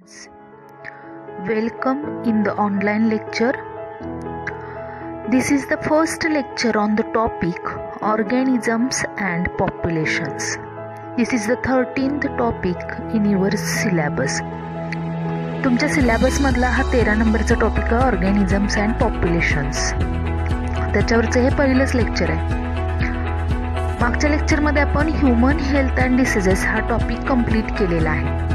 students. Welcome in the online lecture. This is the first lecture on the topic organisms and populations. This is the 13th topic in your syllabus. तुमच्या सिलॅबसमधला हा 13 नंबरचा topic आहे organisms and populations. त्याच्यावरचं हे पहिलंच lecture आहे. मागच्या लेक्चरमध्ये आपण ह्युमन हेल्थ अँड डिसीजेस हा टॉपिक कंप्लीट केलेला आहे.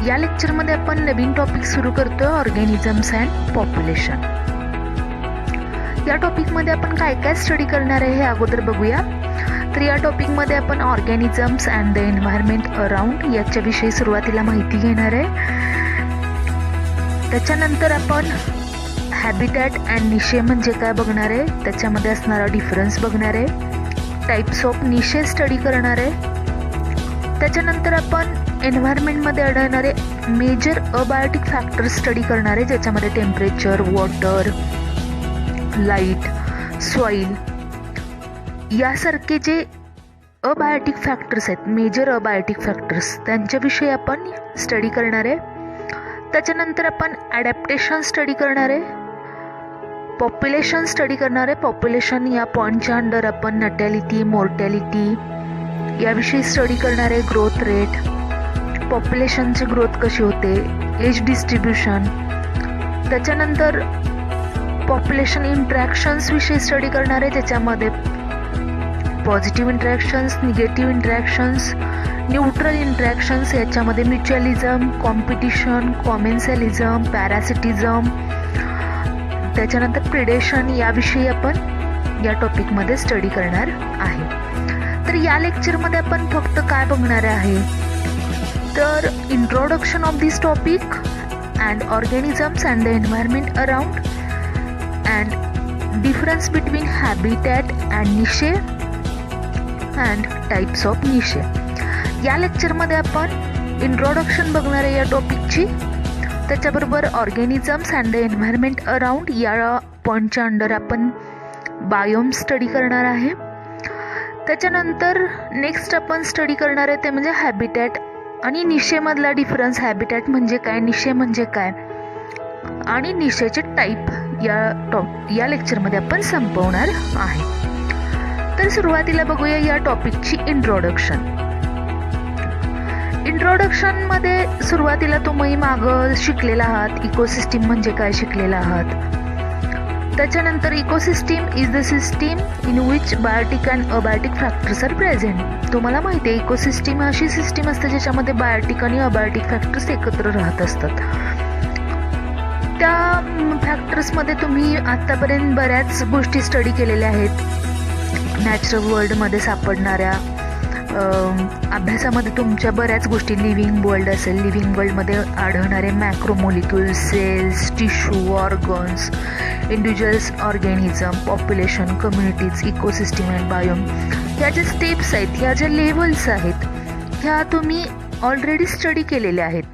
या लेक्चरमध्ये आपण नवीन टॉपिक सुरू करतोय ऑर्गॅनिझम्स अँड पॉप्युलेशन. या टॉपिकमध्ये आपण काय काय स्टडी करणार आहे हे अगोदर बघूया. तर या टॉपिकमध्ये आपण organisms and the environment around याच्याविषयी सुरुवातीला माहिती घेणार आहे. त्याच्यानंतर आपण हॅबिटॅट अँड निशे म्हणजे काय बघणार आहे, त्याच्यामध्ये असणारा डिफरन्स बघणार आहे. टाइप्स ऑफ निशे स्टडी करणार आहे. त्याच्यानंतर आपण एन्व्हायरमेंटमध्ये आढळणारे मेजर अबायोटिक फॅक्टर्स स्टडी करणार आहे, ज्याच्यामध्ये टेम्परेचर, वॉटर, लाईट, सॉईल यासारखे जे अबायोटिक फॅक्टर्स आहेत, मेजर अबायोटिक फॅक्टर्स, त्यांच्याविषयी आपण स्टडी करणार आहे. त्याच्यानंतर आपण ॲडॅप्टेशन स्टडी करणार आहे. पॉप्युलेशन स्टडी करणार आहे. पॉप्युलेशन या पॉईंटच्या अंडर आपण नटॅलिटी, मॉर्टॅलिटी याविषयी स्टडी करणार आहे. ग्रोथ रेट, पॉप्युलेशनची ग्रोथ कशी होते, एज डिस्ट्रीब्युशन. त्याच्यानंतर पॉप्युलेशन इंटरॅक्शन्स विषयी स्टडी करणार आहे, ज्याच्यामध्ये positive interactions, negative interactions, neutral interactions, याच्यामध्ये म्युच्युअलिझम, कॉम्पिटिशन, कॉमेन्सॅलिझम, पॅरासिटिझम, त्याच्यानंतर प्रिडेशन याविषयी आपण या टॉपिकमध्ये स्टडी करणार आहे. तर या लेक्चरमध्ये आपण फक्त काय बघणार आहे, तर introduction of this topic and organisms and the environment around and difference between habitat and niche and types of niche. या लेक्चरमध्ये आपण इंट्रोडक्शन बघणार आहे या टॉपिकची. त्याच्याबरोबर organisms and the environment around या पॉईंटच्या अंडर आपण बायोम स्टडी करणार आहे. त्याच्यानंतर नेक्स्ट आपण स्टडी करणार आहे ते म्हणजे हॅबिटॅट आणि निशेमधला डिफरन्स. हॅबिटॅट म्हणजे काय, निशे म्हणजे काय आणि निशेचे टाईप या लेक्चरमध्ये आपण संपवणार आहे. तर सुरुवातीला बघूया या टॉपिकची इंट्रोडक्शन. इंट्रोडक्शनमध्ये सुरुवातीला तुम्ही मागं शिकलेला आहात, इकोसिस्टीम म्हणजे काय शिकलेला आहात. त्याच्यानंतर ecosystem is the system in which biotic and abiotic factors are present. तुम्हाला माहिती आहे इकोसिस्टीम अशी सिस्टीम असते ज्याच्यामध्ये बायोटिक आणि अबायोटिक फॅक्टर्स एकत्र राहत असतात. त्या फॅक्टर्समध्ये तुम्ही आत्तापर्यंत बऱ्याच गोष्टी स्टडी केलेल्या आहेत. नॅचरल वर्ल्डमध्ये सापडणाऱ्या अभ्यासामध्ये तुमच्या बऱ्याच गोष्टी, लिव्हिंग वर्ल्ड असेल, लिव्हिंग वर्ल्डमध्ये आढळणारे macromolecules, cells, tissue, organs, individuals, organism, population, communities, ecosystem and biome, ह्या ज्या स्टेप्स आहेत, ह्या ज्या लेवल्स आहेत, ह्या तुम्ही ऑलरेडी स्टडी केलेल्या आहेत,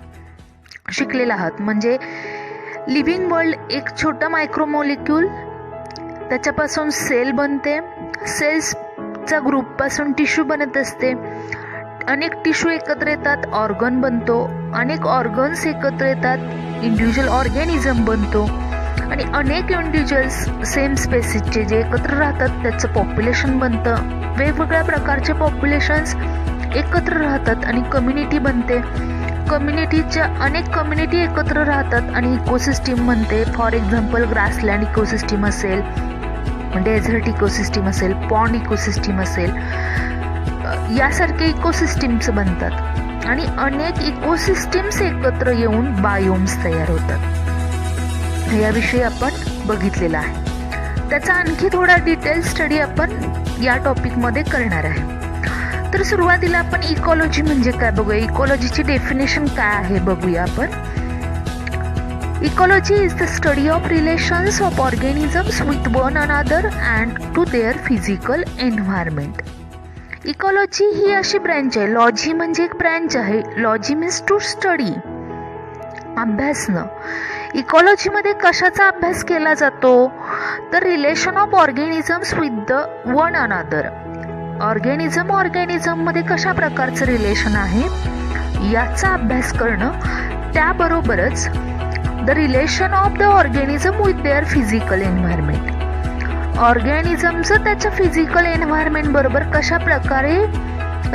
शिकलेला आहात. म्हणजे लिव्हिंग वर्ल्ड एक छोटा मायक्रोमोलिक्यूल, त्याच्यापासून सेल बनते, सेल्सच्या ग्रुपपासून टिश्यू बनत असते, अनेक टिश्यू एकत्र येतात, ऑर्गन बनतो, अनेक ऑर्गन्स एकत्र येतात, इंडिव्हिज्युअल ऑर्गॅनिझम बनतो आणि अनेक इंडिव्हिज्युअल्स सेम स्पेसिसचे जे एकत्र राहतात त्याचं पॉप्युलेशन बनतं. वेगवेगळ्या प्रकारचे पॉप्युलेशन्स एकत्र राहतात आणि कम्युनिटी बनते. कम्युनिटीच्या अनेक कम्युनिटी एकत्र राहतात आणि इकोसिस्टीम बनते. फॉर एक्झाम्पल ग्रासलँड इकोसिस्टीम असेल, डेझर्ट इकोसिस्टीम असेल, पॉन्ड इकोसिस्टीम असेल, यासारखे इकोसिस्टीम्स बनतात आणि अनेक इकोसिस्टीम्स एकत्र येऊन बायोम्स तयार होतात. याविषयी आपण बघितलेला आहे. त्याचा आणखी थोडा डिटेल स्टडी आपण या टॉपिकमध्ये करणार आहे. तर सुरुवातीला आपण इकॉलॉजी म्हणजे काय बघूया. इकॉलॉजीची डेफिनेशन काय आहे बघूया आपण. Ecology is the study of relations of organisms with one another and to their physical environment. Ecology ही अशी ब्रँच आहे. लॉजी म्हणजे एक ब्रँच आहे. लॉजी मीन्स टू स्टडी, अभ्यासणं. इकॉलॉजीमध्ये कशाचा अभ्यास केला जातो, तर relation of organisms with the one another. ऑर्गॅनिझममध्ये कशा प्रकारचं रिलेशन आहे याचा अभ्यास करणं त्याबरोबरच the relation of the organism with their physical environment. ऑर्गॅनिझमचं त्याच्या फिजिकल एन्व्हायरमेंट बरोबर कशा प्रकारे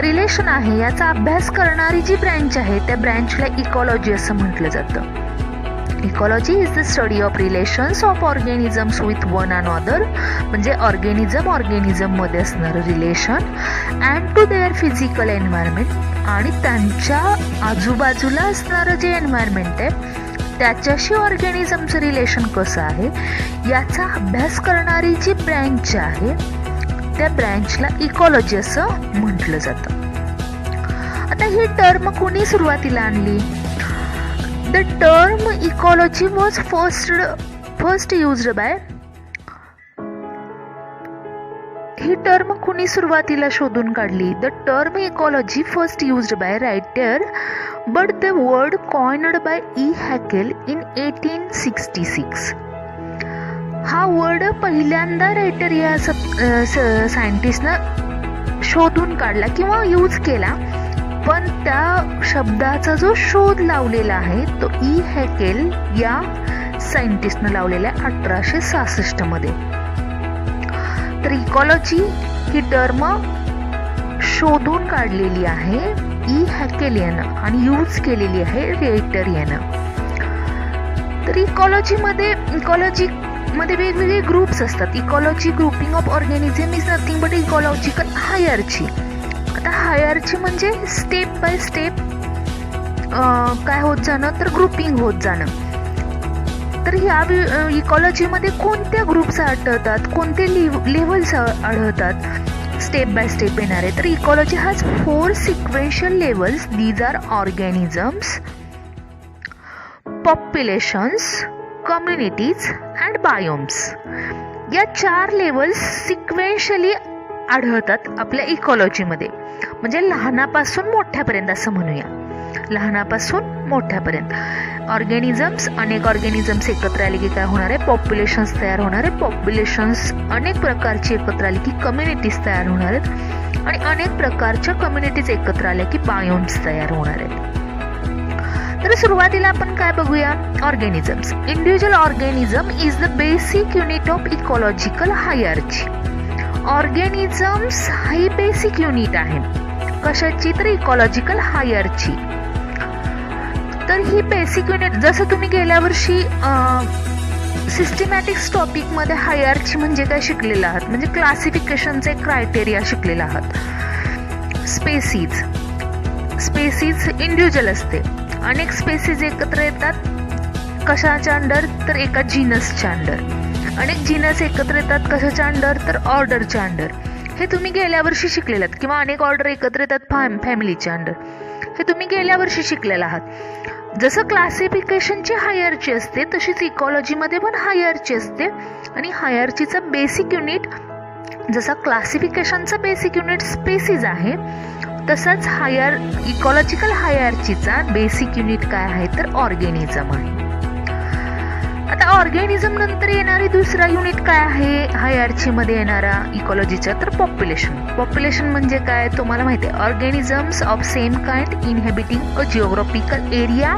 रिलेशन आहे याचा अभ्यास करणारी जी ब्रँच आहे त्या ब्रँचला इकॉलॉजी असं म्हटलं जातं. Ecology is the study of relations of organisms with one another, म्हणजे ऑर्गॅनिझममध्ये असणारं relation and to their physical environment, आणि त्यांच्या आजूबाजूला असणारं जे एन्व्हायरमेंट आहे त्याच्याशी ऑर्गॅनिझमचं रिलेशन कसं आहे याचा अभ्यास करणारी जी ब्रँच आहे त्या ब्रँचला इकॉलॉजी असं म्हटलं जातं. आता ही टर्म कोणी सुरुवातीला आणली? The term ecology was first used by, ही टर्म कुणी सुरुवातीला शोधून काढली? The term ecology first used by writer, but the word coined by E Haeckel in 1866. हा वर्ड पहिल्यांदा रायटर या सायंटिस्टनं शोधून काढला किंवा यूज केला, पण त्या शब्दाचा जो शोध लावलेला आहे तो ई हॅकेल या सायंटिस्टनं लावलेला आहे 1866 मध्ये. तर इकॉलॉजी ही टर्म शोधून काढलेली आहे ई हॅकेल यानं आणि यूज केलेली आहे रायटर यानं. तर इकॉलॉजीमध्ये वेगवेगळे ग्रुप्स असतात. Ecology grouping of organism is nothing but ecological hierarchy. आता हायरार्ची म्हणजे स्टेप बाय स्टेप काय होत जाणं, तर ग्रुपिंग होत जाणं. तर ह्या इकॉलॉजीमध्ये कोणत्या ग्रुप्स आढळतात, कोणते लेव्हल्स आढळतात स्टेप बाय स्टेप येणारे? तर ecology has 4 sequential levels. These are organisms, populations, communities and biomes. या 4 लेव्हल्स सिक्वेन्शियली आढळतात आपल्या इकॉलॉजीमध्ये, म्हणजे लहानापासून मोठ्यापर्यंत असं म्हणूया. लहानापासून मोठ्यापर्यंत ऑर्गॅनिझम्स, अनेक ऑर्गॅनिझम्स एकत्र आले की काय होणार आहे? पॉप्युलेशन्स तयार होणार आहे. पॉप्युलेशन्स अनेक प्रकारची एकत्र आली की कम्युनिटीज तयार होणार आहेत, आणि अनेक प्रकारच्या कम्युनिटीज एकत्र आल्या की बायोम्स तयार होणार आहेत. तर सुरुवातीला आपण काय बघूया? Organisms. Individual organism is the basic unit of ecological hierarchy. Organisms ही बेसिक युनिट आहे कशाची? तर इकॉलॉजिकल हायरार्ची. तर ही बेसिक युनिट, जसं तुम्ही गेल्या वर्षी सिस्टमॅटिक्स टॉपिकमध्ये हायरार्ची म्हणजे काय शिकलेला आहात, म्हणजे क्लासिफिकेशनचे क्रायटेरिया शिकलेला आहात. स्पेसीज इंडिव्हिज्युअल असते. अनेक स्पेसीज एकत्र येतात कशाच्या अंडर? तर एका जीनसच्या अंडर. अनेक जीनस एकत्र येतात कशाच्या अंडर? तर ऑर्डरच्या अंडर. हे तुम्ही गेल्या वर्षी शिकलेलं आहात. किंवा अनेक ऑर्डर एकत्र येतात फॅमिलीच्या अंडर. हे तुम्ही गेल्या वर्षी शिकलेला आहात. जसं क्लासिफिकेशनची हायरार्ची असते तशीच इकॉलॉजीमध्ये पण हायरार्ची असते, आणि हायरार्चीचं बेसिक युनिट जसा क्लासिफिकेशनचा बेसिक युनिट स्पेसीज आहे तसंच इकॉलॉजिकल हायरार्चीचा बेसिक युनिट काय आहे? तर ऑर्गॅनिझम आहे. आता ऑर्गॅनिझम नंतर येणारी दुसरा युनिट काय आहे हायरार्चीमध्ये येणारा इकॉलॉजीचा? तर पॉप्युलेशन. पॉप्युलेशन म्हणजे काय तुम्हाला माहिती आहे? Organisms of same kind inhabiting a geographical area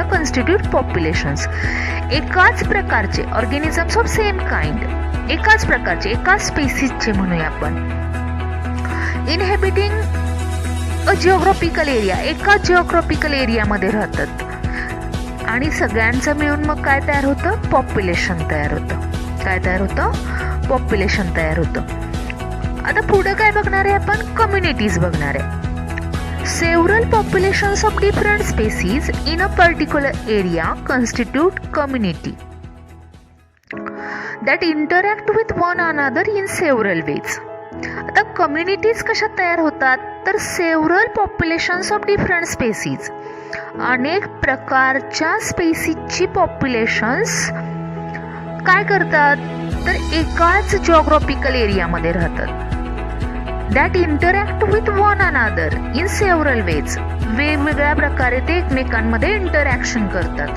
constitute populations. एकाच प्रकारचे ऑर्गॅनिझम्स ऑफ सेम काइंड, एकाच प्रकारचे, एकाच स्पेसीजचे म्हणूया आपण, इनहॅबिटिंग अ जिओग्राफिकल एरिया, एका जिओग्राफिकल एरियामध्ये राहतात, आणि सगळ्यांचं मिळून मग काय तयार होतं? पॉप्युलेशन तयार होतं. काय तयार होतं? पॉप्युलेशन तयार होतं. आता पुढे काय बघणार आहे आपण? कम्युनिटीज बघणार आहे. Several populations of different species in a particular area constitute community that interact with one another in several ways. आता कम्युनिटीज कशा तयार होतात? तर several populations of different species, अनेक प्रकारच्या स्पेसीजची पॉप्युलेशन्स काय करतात? तर एकाच जिओग्राफिकल एरियामध्ये राहतात. That interact with one another in several ways. वेगवेगळ्या प्रकारे ते एकमेकांमध्ये इंटरॅक्शन करतात,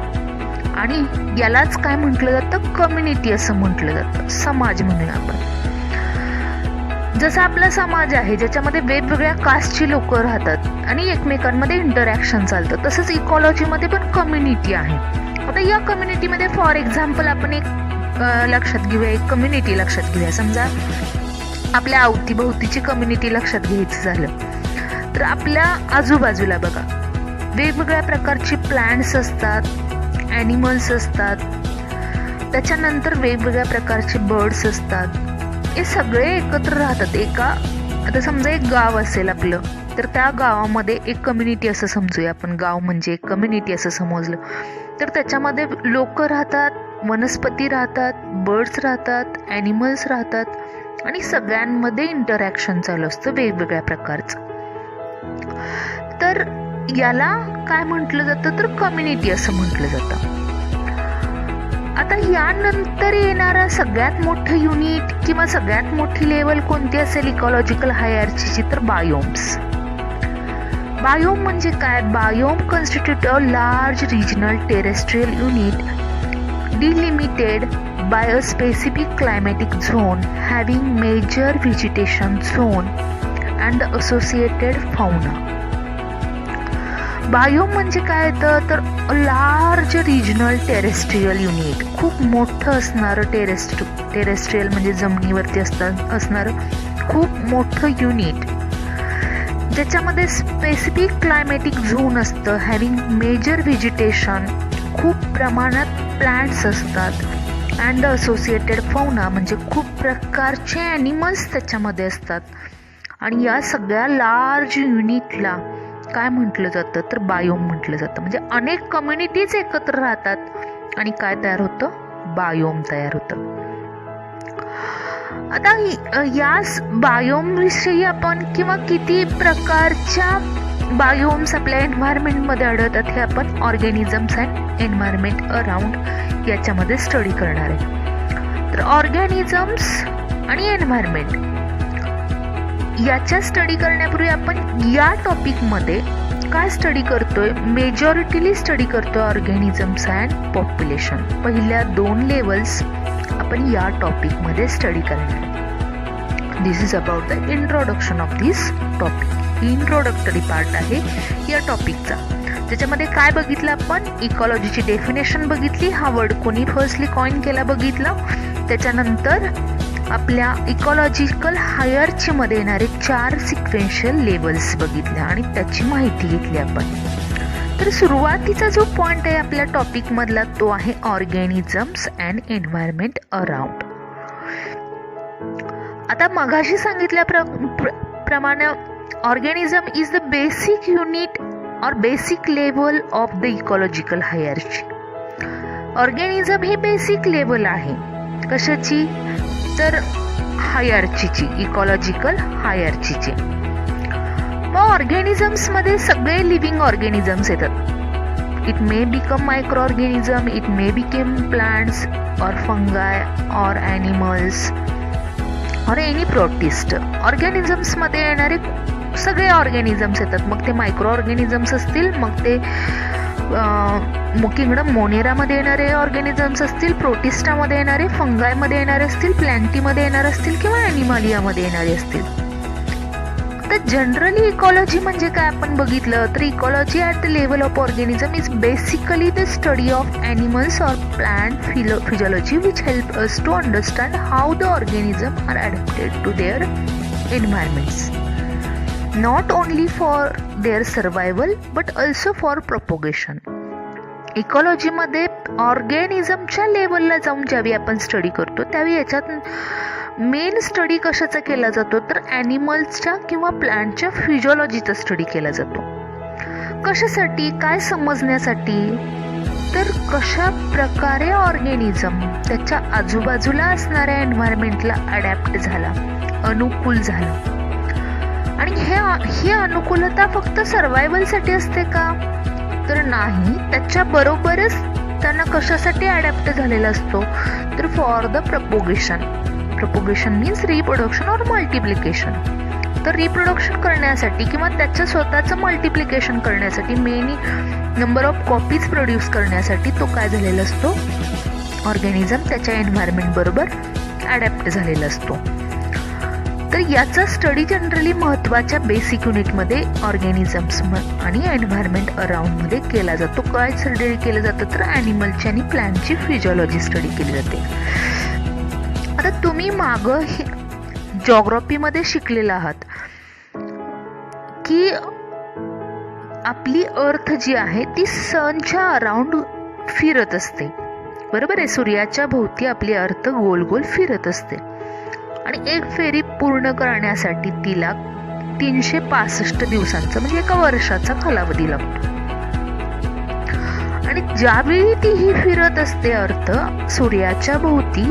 आणि यालाच काय म्हटलं जातं? कम्युनिटी असं म्हटलं जातं. समाज म्हणूया आपण. जसा आपला समाज आहे ज्याच्यामध्ये वेगवेगळ्या कास्टची लोक राहतात आणि एकमेकांमध्ये इंटरॅक्शन चालतं. तसंच इकॉलॉजीमध्ये पण कम्युनिटी आहे. आता या कम्युनिटीमध्ये फॉर एक्झाम्पल आपण एक लक्षात घेऊया, एक कम्युनिटी लक्षात घेऊया. समजा आपल्या अवतीभोवतीची कम्युनिटी लक्षात घ्यायचं झालं तर आपल्या आजूबाजूला बघा वेगवेगळ्या प्रकारची प्लांट्स असतात, ॲनिमल्स असतात, त्याच्यानंतर वेगवेगळ्या प्रकारचे बर्ड्स असतात. हे सगळे एकत्र राहतात. आता समजा एक गाव असेल आपलं, तर त्या गावामध्ये एक कम्युनिटी असं समजूया आपण. गाव म्हणजे एक कम्युनिटी असं समजलं तर त्याच्यामध्ये लोक राहतात, वनस्पती राहतात, बर्ड्स राहतात, ॲनिमल्स राहतात आणि सगळ्यांमध्ये इंटरॅक्शन चालू असतं वेगवेगळ्या प्रकारचं. तर याला काय म्हटलं जातं तर कम्युनिटी असं म्हटलं जातं. आता यानंतर येणारा सगळ्यात मोठं युनिट किंवा सगळ्यात मोठी लेवल कोणती असेल इकॉलॉजिकल हायरार्कीची तर बायोम्स. बायोम म्हणजे काय? Biome constitute a large regional terrestrial unit delimited by a specific climatic zone having major vegetation zone and the associated fauna. Biome म्हणजे काय येतं तर लार्ज रिजनल टेरेस्ट्रियल युनिट, खूप मोठं असणारं टेरेस्ट्रियल म्हणजे जमिनीवरती असणारं खूप मोठं युनिट, ज्याच्यामध्ये स्पेसिफिक क्लायमॅटिक झोन असतं, हॅव्हिंग मेजर व्हेजिटेशन, खूप प्रमाणात प्लांट्स असतात, अँड असोसिएटेड फाउना म्हणजे खूप प्रकारचे ॲनिमल्स त्याच्यामध्ये असतात. आणि या सगळ्या लार्ज युनिटला काय म्हटलं जातं तर बायोम म्हटलं जातं. म्हणजे अनेक कम्युनिटीज एकत्र राहतात आणि काय तयार होतं? बायोम तयार होतं. आता याच बायोम विषयी आपण किंवा किती प्रकारच्या बायोम्स आपल्या एन्व्हायरमेंटमध्ये आढळतात हे आपण ऑर्गॅनिझम्स अँड एन्व्हायरमेंट अराउंड याच्यामध्ये स्टडी करणार आहे. तर ऑर्गॅनिझम्स आणि एन्व्हायरमेंट याच्या स्टडी करण्यापूर्वी आपण या टॉपिकमध्ये काय स्टडी करतोय? मेजॉरिटीली स्टडी करतोय ऑर्गॅनिझम्स अँड पॉप्युलेशन. पहिल्या 2 लेवल्स आपण या टॉपिकमध्ये स्टडी करणार आहे. This is about the introduction of this topic. ही इंट्रोडक्टरी पार्ट आहे या टॉपिकचा. त्याच्यामध्ये काय बघितलं आपण? इकॉलॉजीची डेफिनेशन बघितली, हा वर्ड कोणी फर्स्टली कॉइन केला बघितलं. त्याच्यानंतर आपल्या इकॉलॉजिकल हायरार्कीमध्ये येणारे 4 सिक्वेन्शियल लेवल्स बघितल्या आणि त्याची माहिती घेतली आपण. तर सुरुवातीचा जो पॉइंट आहे आपल्या टॉपिक मधला तो आहे ऑर्गॅनिझम्स अँड एन्व्हायरमेंट अराउंड. आता मगाशी सांगितल्याप्रमाणे organism is the basic unit or basic level of the ecological hierarchy. Organism ही बेसिक लेवल आहे कशाची तर हायरार्कीची, इकॉलॉजिकल हायरार्कीची. मग ऑर्गॅनिझम्स मध्ये सगळे लिव्हिंग ऑर्गॅनिझम्स येतात. It may become micro organism, it may become plants और फंगाय और ॲनिमल्स और एनी प्रोटिस्ट. ऑर्गॅनिझम्स मध्ये येणारे सगळे ऑर्गॅनिझम्स येतात. मग ते मायक्रो ऑर्गॅनिझम्स असतील, मग ते किंगडम मोनेरामध्ये येणारे ऑर्गॅनिझम्स असतील, प्रोटिस्टामध्ये येणारे, फंगायमध्ये येणारे असतील, प्लॅन्टीमध्ये येणारे असतील किंवा ॲनिमालियामध्ये येणारे असतील. तर जनरली इकॉलॉजी म्हणजे काय आपण बघितलं तर ecology at the level of organism is basically the study of animals or plant physiology which help us to understand how the organism are adapted to their environments, not only for their survival but also for propagation. इकॉलॉजीमध्ये ऑर्गॅनिझमच्या लेवलला जाऊन ज्यावेळी आपण study करतो त्यावेळी याच्यात main study कशाचा केला जातो तर ॲनिमल्सच्या किंवा प्लांटच्या फिजियोलॉजीचा स्टडी केला जातो. कशासाठी? काय समजण्यासाठी? तर कशा प्रकारे ऑर्गॅनिझम त्याच्या आजूबाजूला असणाऱ्या एन्व्हायरमेंटला अडॅप्ट झाला, अनुकूल झाला. आणि ही अनुकूलता फक्त सर्वायवलसाठी असते का तर नाही, त्याच्याबरोबरच त्यांना कशासाठी अडॅप्ट झालेला असतो तर for the propagation. Propagation means reproduction और मल्टिप्लिकेशन. तर रिप्रोडक्शन करण्यासाठी किंवा त्याचं स्वतःचं मल्टिप्लिकेशन करण्यासाठी, many number of copies produce करण्यासाठी तो काय झालेला असतो ऑर्गॅनिझम त्याच्या एन्व्हायरमेंट बरोबर अडॅप्ट झालेला असतो. तर याचा स्टडी जनरली महत्त्वाच्या बेसिक युनिटमध्ये ऑर्गॅनिझम्स आणि एन्व्हायरमेंट अराउंडमध्ये केला जातो. काय स्टडी केलं जातं तर ॲनिमलची आणि प्लांटची फिजिओलॉजी स्टडी केली जाते. आता तुम्ही मागं जॉग्रफीमध्ये शिकलेला आहात की आपली अर्थ जी आहे ती सनच्या अराउंड फिरत असते, बरोबर आहे. सूर्याच्या भोवती आपली अर्थ गोल गोल फिरत असते आणि एक फेरी पूर्ण करण्यासाठी तिला 365 दिवसांचा म्हणजे एका वर्षाचा कालावधी लागतो. आणि ज्यावेळी ती ही फिरत असते अर्थ सूर्याच्या भोवती,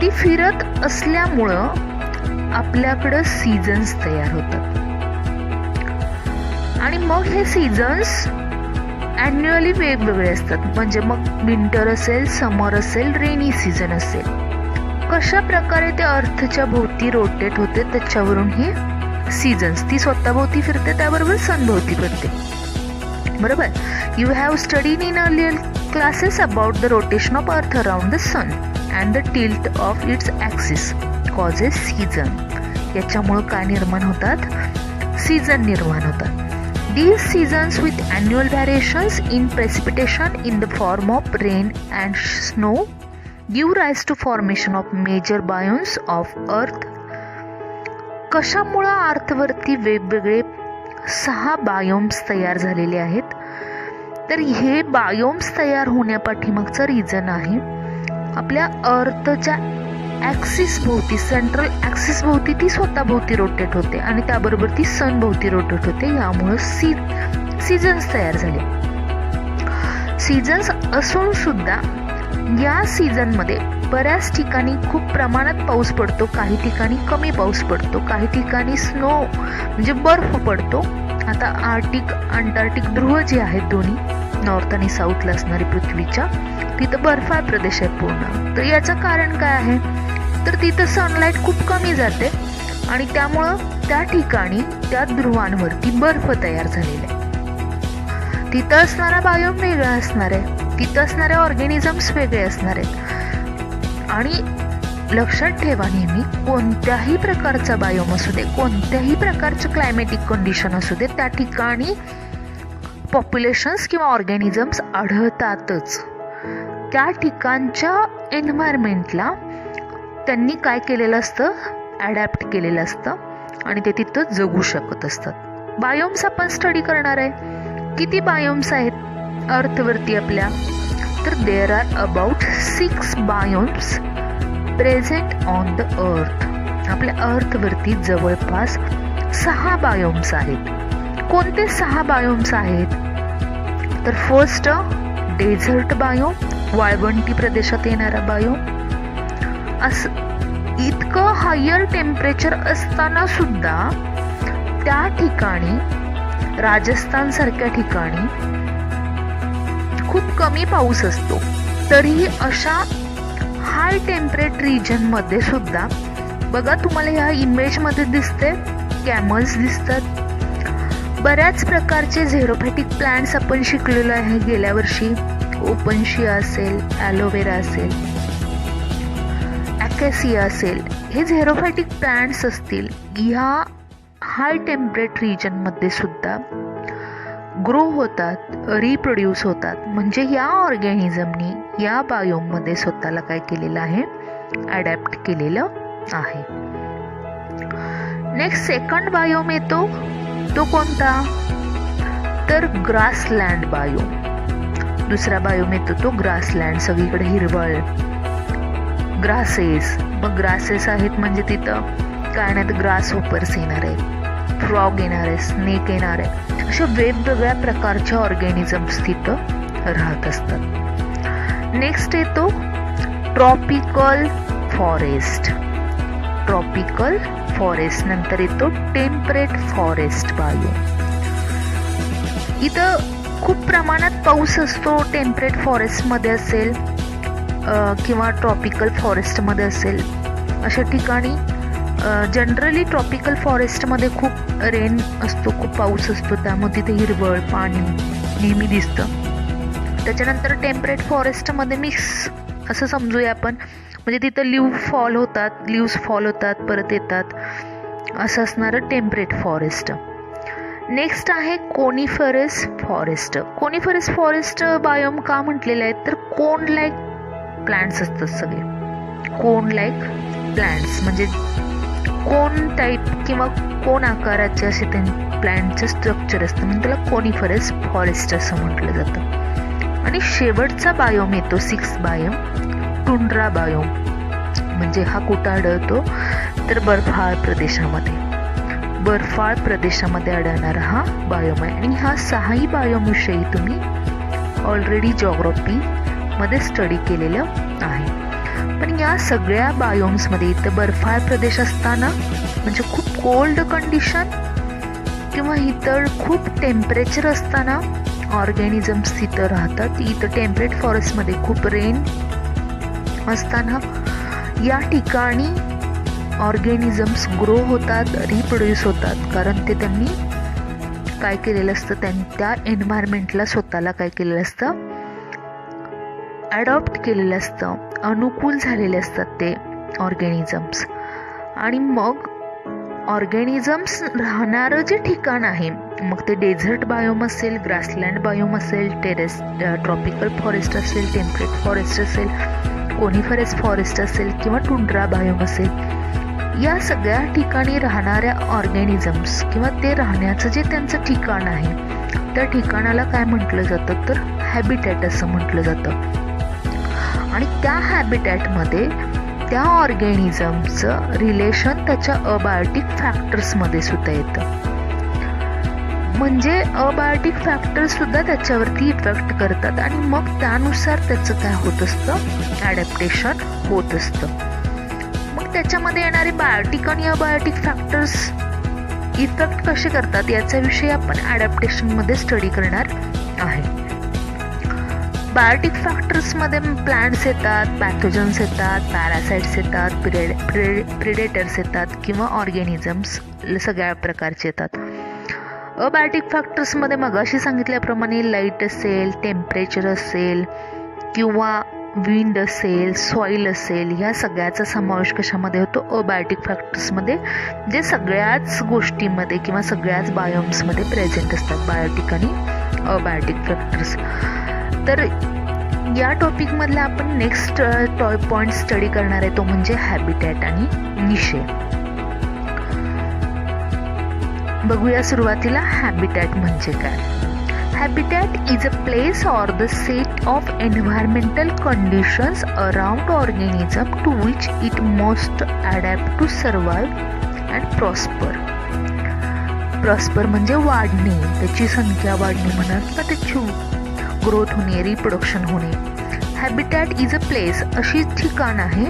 ती फिरत असल्यामुळं आपल्याकडं सीझन्स तयार होतात. आणि मग हे सीझन्स ॲन्युअली वेगवेगळे असतात. म्हणजे मग विंटर असेल, समर असेल, रेनी सीझन असेल. कशा प्रकारे ते अर्थच्या भोवती रोटेट होते त्याच्यावरून हे सीझन्स, ती स्वतःभोवती फिरते त्याबरोबर सनभोवती फिरते, बरोबर. You have studied in earlier classes about the rotation of earth around the sun and the tilt of its axis causes season. याच्यामुळं काय निर्माण होतात? सीझन निर्माण होतात. These seasons with annual variations in precipitation in the form of rain and snow give rise to formation of major biomes of earth. कशामुळे अर्थवरती वेगवेगळे 6 biomes तयार झालेले आहेत. तर हे बायोम्स तयार होण्यापाठीमागचा रिझन आहे आपल्या अर्थच्या ॲक्सिस भोवती, सेंट्रल ॲक्सिस भोवती ती स्वतः भोवती रोटेट होते आणि त्याबरोबर ती सन भोवती रोटेट होते. यामुळं सीझन्स तयार झाले. सीझन्स असून सुद्धा या सीझनमध्ये बऱ्याच ठिकाणी खूप प्रमाणात पाऊस पडतो, काही ठिकाणी कमी पाऊस पडतो, काही ठिकाणी स्नो म्हणजे बर्फ पडतो. आता अंटार्क्टिक ध्रुव जे आहेत दोन्ही नॉर्थ आणि साऊथला असणारी पृथ्वीच्या, तिथं बर्फाळ प्रदेश आहे पूर्ण. तर याचं कारण काय आहे तर तिथं सनलाईट खूप कमी जाते आणि त्यामुळं त्या ठिकाणी त्या ध्रुवांवरती बर्फ तयार झालेला आहे. तिथं असणारा बायोम वेगळा असणार आहे, तिथं असणारे ऑर्गॅनिझम्स वेगळे असणार आहेत. आणि लक्षात ठेवा, नेहमी कोणत्याही प्रकारचा बायोम असू दे, कोणत्याही प्रकारचं क्लायमेटिक कंडिशन असू दे, त्या ठिकाणी पॉप्युलेशन्स किंवा ऑर्गॅनिझम्स आढळतातच. त्या ठिकाणच्या एन्व्हायरमेंटला त्यांनी काय केलेलं असतं? ॲडॅप्ट केलेलं असतं आणि ते तिथं जगू शकत असतात. बायोम्स आपण स्टडी करणार आहे. किती बायोम्स आहेत अर्थवरती आपल्या? तर there are about 6 biomes present on the earth. आपल्या अर्थवरती जवळपास 6 बायोम्स आहेत. कोणते 6 बायोम्स आहेत? तर फर्स्ट डेझर्ट बायोम, वाळवंटी प्रदेशात येणारा बायोम. असं इतकं हायर टेम्परेचर असताना सुद्धा त्या ठिकाणी, राजस्थान सारख्या ठिकाणी खूप कमी पाऊस असतो. तरीही अशा हाय टेम्परेट रिजन मध्ये सुद्धा बघा, तुम्हाला ह्या इमेजमध्ये दिसते कॅमल्स दिसतात. बऱ्याच प्रकारचे झेरोफॅटिक प्लांट्स आपण शिकलेलो आहे गेल्या वर्षी. ओपनशिया असेल, ॲलोवेरा असेल, ॲकॅसिया असेल, हे झेरोफॅटिक प्लांट्स असतील. ह्या हाय टेम्परेट रिजनमध्ये सुद्धा ग्रो होतात, रिप्रोड्यूस होतात. म्हणजे या ऑर्गॅनिझमनी या बायोममध्ये स्वतःला काय केलेलं आहे? ॲडॅप्ट केलेलं आहे. नेक्स्ट सेकंड बायोम येतो, तो कोणता? तर ग्रासलँड बायोम. दुसरा बायोम येतो तो ग्रासलँड, सगळीकडे हिरवळ, ग्रासेस. मग ग्रासेस आहेत म्हणजे तिथं काय नाही तर ग्रास होपर्स येणार आहे, फ्रॉग येणार आहे, स्नेक येणार आहे. अशा वेगवेगळ्या प्रकारच्या ऑर्गॅनिझम्स तिथं राहत असतात. नेक्स्ट येतो ट्रॉपिकल फॉरेस्ट. ट्रॉपिकल फॉरेस्ट नंतर येतो टेम्परेट फॉरेस्ट बायोम. इथं खूप प्रमाणात पाऊस असतो. टेम्परेट फॉरेस्टमध्ये असेल किंवा ट्रॉपिकल फॉरेस्टमध्ये असेल, अशा ठिकाणी जनरली ट्रॉपिकल फॉरेस्टमध्ये खूप रेन असतो, खूप पाऊस असतो, त्यामुळे तिथे हिरवळ पाणी नेहमी दिसतं. त्याच्यानंतर टेम्परेट फॉरेस्टमध्ये मिक्स असं समजूया आपण, म्हणजे तिथं लिव्स फॉल होतात परत येतात, असं असणारं टेम्परेट फॉरेस्ट. नेक्स्ट आहे coniferous forest. Coniferous forest biome का म्हटलेलं आहे तर कोन लाईक प्लांट्स असतात सगळे. कोन लाईक प्लांट्स म्हणजे कोन टाईप किंवा कोन आकाराचे असे ते प्लांटचं स्ट्रक्चर असतं, म्हणून त्याला कोनिफरस फॉरेस्ट असं म्हटलं जातं. आणि शेवटचा बायोम येतो 6th बायोम, टुंड्रा बायोम. म्हणजे हा कुठं आढळतो तर बर्फाळ प्रदेशामध्ये आढळणारा हा बायोम आहे. आणि हा 6ही बायोम विषयी तुम्ही ऑलरेडी जॉग्राफीमध्ये स्टडी केलेलं आहे. पण या सगळ्या बायोम्समध्ये इथं बर्फाळ प्रदेश असताना म्हणजे खूप कोल्ड कंडिशन किंवा इतर खूप टेम्परेचर असताना ऑर्गॅनिझम्स तिथं राहतात. इथं टेम्परेट फॉरेस्टमध्ये खूप रेन असताना या ठिकाणी ऑर्गॅनिझम्स ग्रो होतात, रिप्रोड्यूस होतात, कारण ते त्यांनी काय केलेलं असतं, त्या एन्व्हायरमेंटला स्वतःला काय केलेलं असतं, ॲडॉप्ट केलेलं असतं, अनुकूल झालेले असतात ते ऑर्गॅनिझम्स. आणि मग ऑर्गॅनिझम्स राहणारं जे ठिकाण आहे, मग ते डेझर्ट बायोम असेल, ग्रासलँड बायोम असेल, ट्रॉपिकल फॉरेस्ट असेल, टेम्परेट फॉरेस्ट असेल, कोनिफरस फॉरेस्ट असेल किंवा टुंड्रा बायोम असेल, या सगळ्या ठिकाणी राहणाऱ्या ऑर्गॅनिझम्स किंवा ते राहण्याचं जे त्यांचं ठिकाण आहे त्या ठिकाणाला काय म्हटलं जातं तर हॅबिटॅट असं म्हटलं जातं. आणि त्या हॅबिटॅटमध्ये त्या ऑर्गॅनिझमचं रिलेशन त्याच्या अबायोटिक फॅक्टर्समध्ये सुद्धा येतं. म्हणजे अबायोटिक फॅक्टर्स सुद्धा त्याच्यावरती इफेक्ट करतात आणि मग त्यानुसार त्याचं काय होत असतं, ॲडॅप्टेशन होत असतं. मग त्याच्यामध्ये येणारे बायोटिक आणि अबायोटिक फॅक्टर्स इफेक्ट कसे करतात याच्याविषयी आपण ॲडॅप्टेशनमध्ये स्टडी करणार आहे. बायोटिक फॅक्टर्समध्ये प्लांट्स येतात, पॅथोजन्स येतात, पॅरासाइट्स येतात, प्रिडेटर्स येतात किंवा ऑर्गॅनिझम्स सगळ्या प्रकारचे येतात. अबायोटिक फॅक्टर्समध्ये मगाशी सांगितल्याप्रमाणे लाईट असेल, टेम्परेचर असेल किंवा विंड असेल, सॉईल असेल, ह्या सगळ्याचा समावेश कशामध्ये होतो, अबायोटिक फॅक्टर्समध्ये, जे सगळ्याच गोष्टींमध्ये किंवा सगळ्याच बायोम्समध्ये प्रेझेंट असतात, बायोटिक आणि अबायोटिक फॅक्टर्स. तर या टॉपिकमधला आपण नेक्स्ट पॉईंट स्टडी करणार आहे तो म्हणजे हॅबिटॅट आणि निशे. बघूया सुरुवातीला हॅबिटॅट म्हणजे काय. Habitat is a place or the set of environmental conditions around organism to which it must adapt to survive and prosper. Prosper म्हणजे वाढणे, त्याची संख्या वाढणे म्हणा किंवा त्याची ग्रोथ होणे, रिप्रोडक्शन होणे. हॅबिटॅट इज अ प्लेस अशी ठिकाण आहे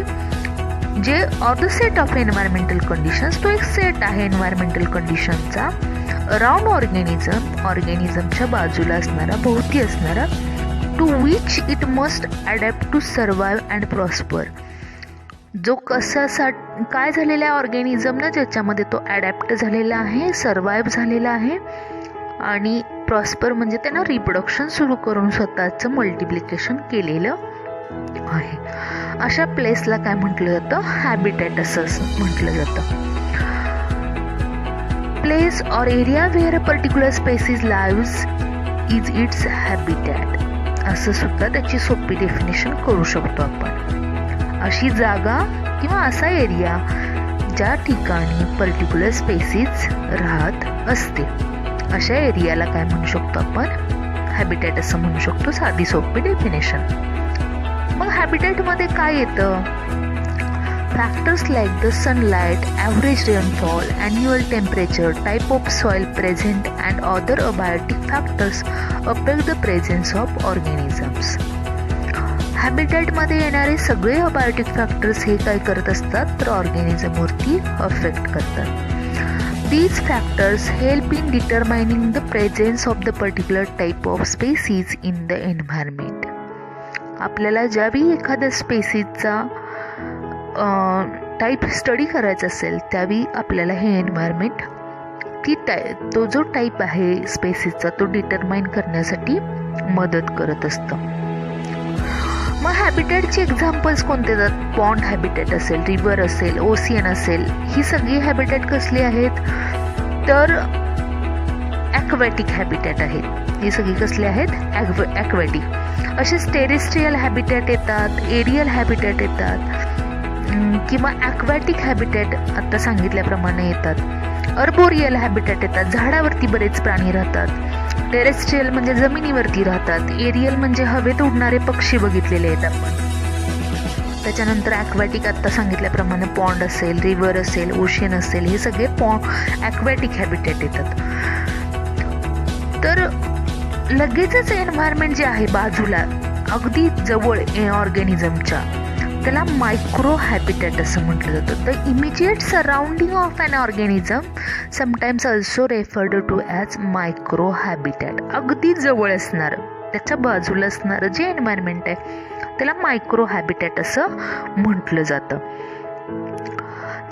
जे or the set of environmental conditions, तो एक सेट आहे एन्व्हायरमेंटल कंडिशनचा, अराउंड ऑर्गॅनिझमच्या बाजूला असणारा, भोवती असणारा, to which it must adapt to survive and prosper. जो काय झालेला आहे ऑर्गॅनिझमनं ज्याच्यामध्ये तो अडॅप्ट झालेला आहे, सर्वाइव्ह झालेला आहे आणि प्रॉस्पर म्हणजे त्यांना रिप्रोडक्शन सुरू करून स्वतःचं मल्टिप्लिकेशन केलेलं आहे. अशा प्लेसला काय म्हटलं जातं, हॅबिटॅट असं म्हटलं जातं. Place or area where a particular species lives is its habitat असं सुद्धा त्याची सोपी डेफिनेशन करू शकतो आपण. अशी जागा किंवा असा एरिया ज्या ठिकाणी पर्टिक्युलर स्पेसीज राहत असते, अशा एरियाला काय म्हणू शकतो आपण, हॅबिटॅट असं म्हणू शकतो, साधी सोपी डेफिनेशन. मग हॅबिटॅटमध्ये काय येतं, factors like the sunlight, average rainfall, annual temperature, type of soil present and other abiotic factors affect the presence of organisms. हॅबिटॅटमध्ये येणारे सगळे अबायोटिक फॅक्टर्स हे काय करत असतात तर ऑर्गॅनिझमवरती अफेक्ट करतात. These factors help in determining the presence of the particular type of species in the environment. आपल्याला ज्यावेळी एखाद्या स्पेसीजचा टाईप स्टडी करायचा असेल त्यावेळी आपल्याला हे एन्व्हायरमेंट तो जो टाईप आहे स्पेसीजचा तो डिटरमाइन करण्यासाठी मदत करत असतं. मग हॅबिटॅटची एक्झाम्पल्स कोणते आहेत? पॉन्ड हॅबिटॅट असेल, रिव्हर असेल, ओशियन असेल, ही सगळी हॅबिटॅट कसली आहेत? तर ॲक्वॅटिक हॅबिटॅट आहेत. ही सगळी कसली आहेत? ॲक्वॅटिक. असेच टेरेस्ट्रियल हॅबिटॅट येतात, एरियल हॅबिटॅट येतात, किंवा ॲक्वॅटिक हॅबिटॅट आता सांगितल्याप्रमाणे येतात. अर्बोरियल हॅबिटॅट येतात, झाडावरती बरेच प्राणी राहतात. टेरेस्ट्रियल म्हणजे जमिनीवरती राहतात. एरियल म्हणजे हवेत उडणारे पक्षी बघितलेले आहेत आपण. त्याच्यानंतर ॲक्वॅटिक आता सांगितल्याप्रमाणे पॉन्ड असेल, रिव्हर असेल, ओशियन असेल, हे सगळे ॲक्वॅटिक हॅबिटॅट येतात. तर लगेचच एन्व्हायरमेंट जे आहे बाजूला अगदी जवळ ऑर्गॅनिझमच्या, त्याला मायक्रो हॅबिटॅट असं म्हटलं जातं. The immediate surrounding of an organism sometimes also referred to as micro habitat. अगदी जवळ असणारं, त्याच्या बाजूला असणारं जे एन्व्हायरमेंट आहे त्याला मायक्रो हॅबिटॅट असं म्हटलं जातं.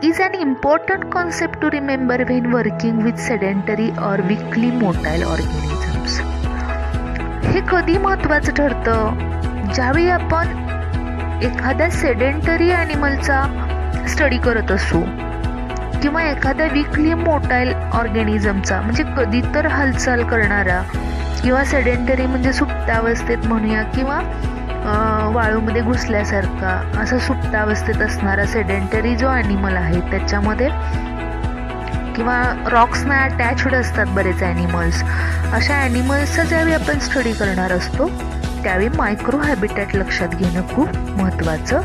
Is an important concept to remember when working with sedentary or weakly motile organisms. हे कधी महत्त्वाचं ठरतं? ज्यावेळी आपण एखाद्या सेडेंटरी ॲनिमलचा स्टडी करत असू किंवा एखाद्या वीकली मोटाईल ऑर्गॅनिझमचा, म्हणजे कधी तर हालचाल करणारा, किंवा सेडेंटरी म्हणजे सुप्त अवस्थेत म्हणूया, किंवा वाळूमध्ये घुसल्यासारखा असा सुप्त अवस्थेत असणारा सेडेंटरी जो ॲनिमल आहे त्याच्यामध्ये, किंवा रॉक्सना अटॅच्ड असतात बरेच ॲनिमल्स. अशा ॲनिमल्सचा ज्यावेळी आपण स्टडी करणार असतो त्यावेळी मायक्रो हॅबिटॅट लक्षात घेणं खूप महत्त्वाचं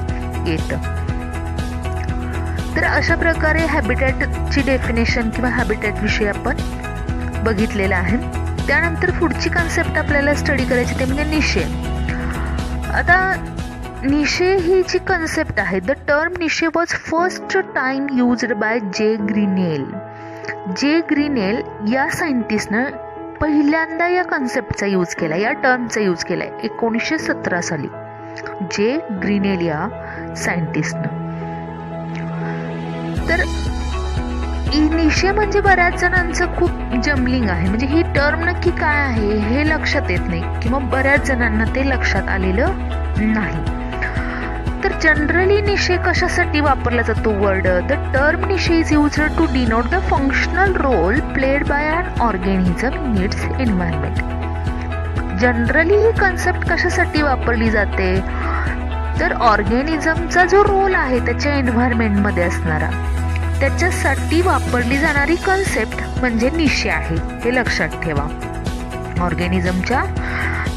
येतं. तर अशा प्रकारे हॅबिटॅटची डेफिनेशन किंवा हॅबिटॅट विषयी आपण बघितलेलं आहे. त्यानंतर पुढची कन्सेप्ट आपल्याला स्टडी करायची ते म्हणजे निशे. आता निशे ही जी कन्सेप्ट आहे, the term niche was first time used by J Grinnell. जे ग्रीनेल या सायंटिस्टनं पहिल्यांदा या कन्सेप्टचा यूज केला, या टर्मचा यूज केला 1917 साली जे ग्रीनेल या सायंटिस्टनं. तर निशे म्हणजे बऱ्याच जणांचं खूप जमलिंग आहे, म्हणजे ही टर्म नक्की काय आहे हे लक्षात येत नाही, किंवा बऱ्याच जणांना ते लक्षात आलेलं नाही. तर जनरली निशे कशासाठी वापरला जातो word? The term niche is used to denote the functional role played by an organism in its environment. Generally ही कन्सेप्ट कशासाठी वापरली जाते? तर ऑर्गॅनिझमचा जो रोल आहे त्याच्या एन्व्हायरमेंटमध्ये असणारा, त्याच्यासाठी वापरली जाणारी कन्सेप्ट म्हणजे निशे आहे, हे लक्षात ठेवा. ऑर्गॅनिझमच्या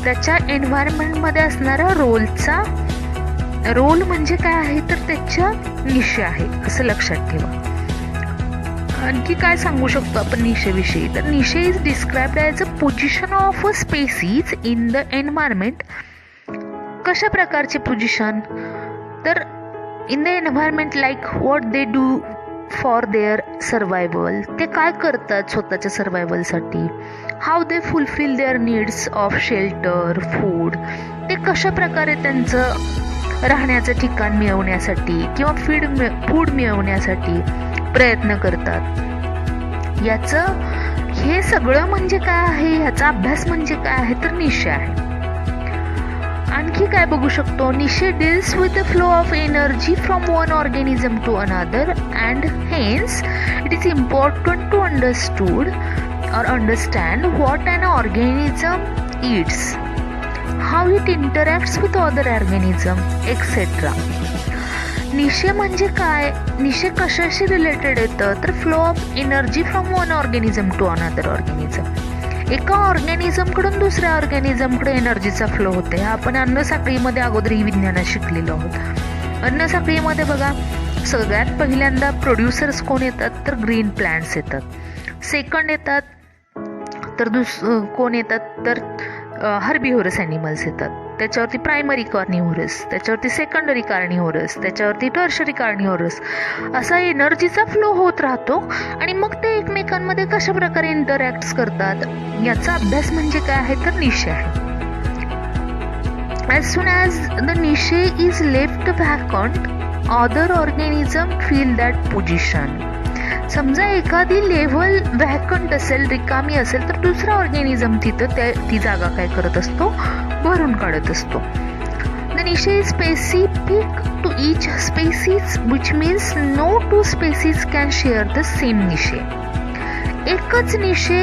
त्याच्या एन्व्हायरमेंटमध्ये असणारा रोल म्हणजे काय आहे? तर त्याच्या निशे आहे असं लक्षात ठेवा. आणखी काय सांगू शकतो आपण निशेविषयी? तर niche is described as a position of a species in the environment. कशा प्रकारचे पोझिशन? तर in the environment, like what they do for their survival. ते काय करतात स्वतःच्या सर्वायवलसाठी. How they fulfil their needs of shelter, food. ते कशा प्रकारे त्यांचं राहण्याचं ठिकाण मिळवण्यासाठी किंवा फूड मिळवण्यासाठी प्रयत्न करतात. हे सगळं म्हणजे काय आहे? ह्याचा अभ्यास म्हणजे काय आहे? तर निशे आहे. आणखी काय बघू शकतो? Niche deals with the flow of energy from one organism to another and hence it is important to understand what an organism eats, how it interacts with other organism etcetera. Niche म्हणजे काय? Niche कशाशी related येतं? तर flow of energy from one organism to another organism. एका ऑर्गॅनिझमकडून दुसऱ्या ऑर्गॅनिझमकडे एनर्जीचा flow होते. आपण अन्नसाखळीमध्ये अगोदर ही विज्ञानात शिकलेलो आहोत. अन्नसाखळीमध्ये बघा, सगळ्यात पहिल्यांदा प्रोड्युसर्स कोण येतात? तर ग्रीन प्लांट्स येतात. सेकंड येतात तर कोण येतात? तर हर्बिव्हरस ॲनिमल्स येतात. त्याच्यावरती प्रायमरी कार्निव्होरस, त्याच्यावरती सेकंडरी कार्निव्होरस, त्याच्यावरती टर्शरी कार्निव्होरस. असा एनर्जीचा फ्लो होत राहतो आणि मग ते एकमेकांमध्ये कशा प्रकारे इंटरॅक्ट करतात याचा अभ्यास म्हणजे काय आहे? तर निशे आहे. As soon as the niche is left vacant, other organism fill that position. समजा एखादी लेव्हल व्हॅकंट असेल, रिकामी असेल, तर दुसरा ऑर्गॅनिझम तिथं ती जागा काय करत असतो? भरून काढत असतो. The niche is specific to each species, which means no two species can share the same niche. एकच निशे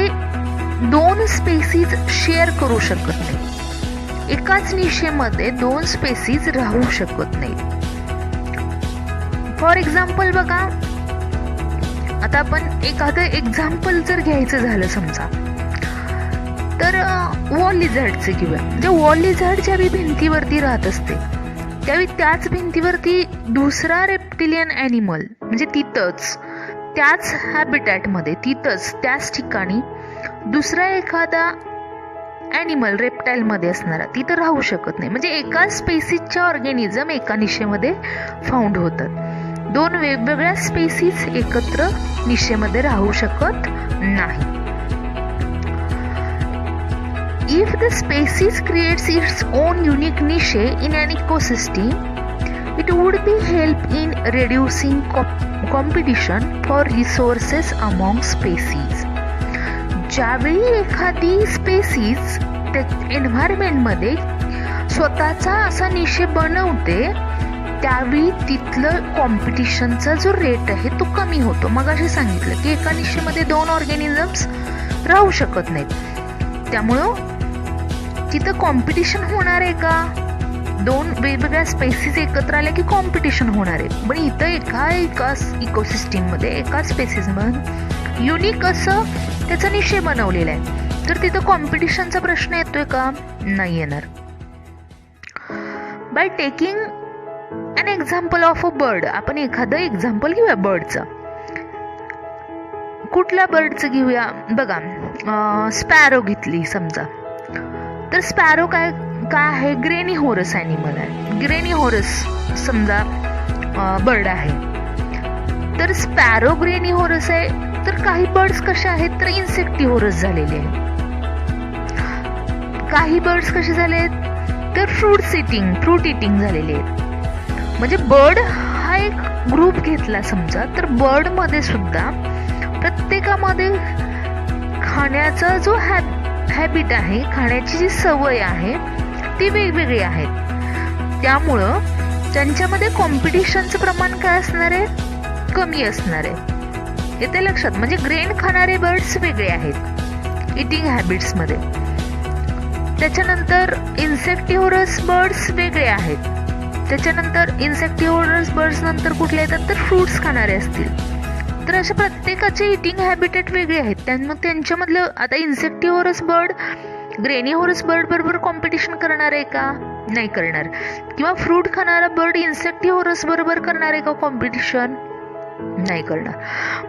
दोन स्पेसीज शेअर करू शकत नाही. एकाच निशेमध्ये दोन स्पेसीज राहू शकत नाही. फॉर एक्झाम्पल बघा, आता आपण एखादं एक्झाम्पल जर घ्यायचं झालं समजा, तर वॉल लिझार्डचे घेऊया. म्हणजे वॉल लिझार्ड ज्यावेळी भिंतीवरती राहत असते त्यावेळी त्याच भिंतीवरती दुसरा रेप्टिलियन ॲनिमल म्हणजे तिथंच त्याच हॅबिटॅटमध्ये तिथंच त्याच ठिकाणी दुसरा एखादा ॲनिमल रेप्टाईलमध्ये असणारा तिथं राहू शकत नाही. म्हणजे एका स्पेसीजच्या ऑर्गॅनिझम एका निशेमध्ये फाउंड होतात. दोन वेगवेगळ्या स्पेसीज एकत्र निशेमध्ये राहू शकत नाही. If the species creates its own unique niche in an ecosystem, it would be help in reducing competition for resources among species. ज्यावेळी एखादी स्पेसीज एन्व्हायरमेंटमध्ये स्वतःचा असा निशे बनवते त्यावेळी तिथलं कॉम्पिटिशनचा जो रेट आहे तो कमी होतो. मग असे सांगितलं की एका निशेमध्ये दोन ऑर्गॅनिझम्स राहू शकत नाहीत, त्यामुळं तिथं कॉम्पिटिशन होणार आहे का? दोन वेगवेगळ्या स्पेसीज एकत्र आल्या की कॉम्पिटिशन होणार आहे. पण इथं एकाच इकोसिस्टीममध्ये एकाच स्पेसीजमध्ये युनिक असं त्याचा निशे बनवलेला आहे, तर तिथं कॉम्पिटिशनचा प्रश्न येतोय का? नाही येणार. By taking an example of a bird, आपण एखादं एक्झाम्पल घेऊया बर्डचं. कुठल्या बर्डचं घेऊया बघा, स्पॅरो घेतली समजा, तर स्पॅरो काय आहे? ग्रेनिहोरस ॲनिमल आहे. ग्रेनिहोरस समजा बर्ड आहे, तर स्पॅरो ग्रेनिहोरस आहे. तर काही बर्ड्स कसे आहेत तर इन्सेक्टिव्होरस झालेले आहेत. काही बर्ड्स कसे झाले आहेत तर फ्रूट इटिंग झालेले आहेत. म्हणजे बर्ड हा एक ग्रुप घेतला समजा, तर बर्ड मध्ये सुद्धा प्रत्येकामध्ये खाण्याचा जो हॅबिट आहे, खाण्याची जी सवय आहे ती वेगवेगळी आहेत. त्यामुळं त्यांच्यामध्ये कॉम्पिटिशनचं प्रमाण काय असणार आहे? कमी असणार आहे. येते लक्षात? म्हणजे ग्रेन खाणारे बर्ड्स वेगळे आहेत इटिंग हॅबिट्समध्ये. त्याच्यानंतर इन्सेक्टिव्होरस बर्ड्स वेगळे आहेत. त्याच्यानंतर इन्सेक्टिव्होरस बर्ड्स नंतर कुठले येतात तर फ्रूट्स खाणारे असतील. तर अशा प्रत्येकाचे इटिंग हॅबिटेट वेगळे आहेत. त्यामुळे त्यांच्यामधलं आता इन्सेक्टिव्होरस बर्ड ग्रेनिहोरस बर्ड बरोबर कॉम्पिटिशन करणार आहे का? नाही करणार. किंवा फ्रूट खाणारा बर्ड इन्सेक्टिव्होरस बरोबर करणार आहे का कॉम्पिटिशन? नाही करणार.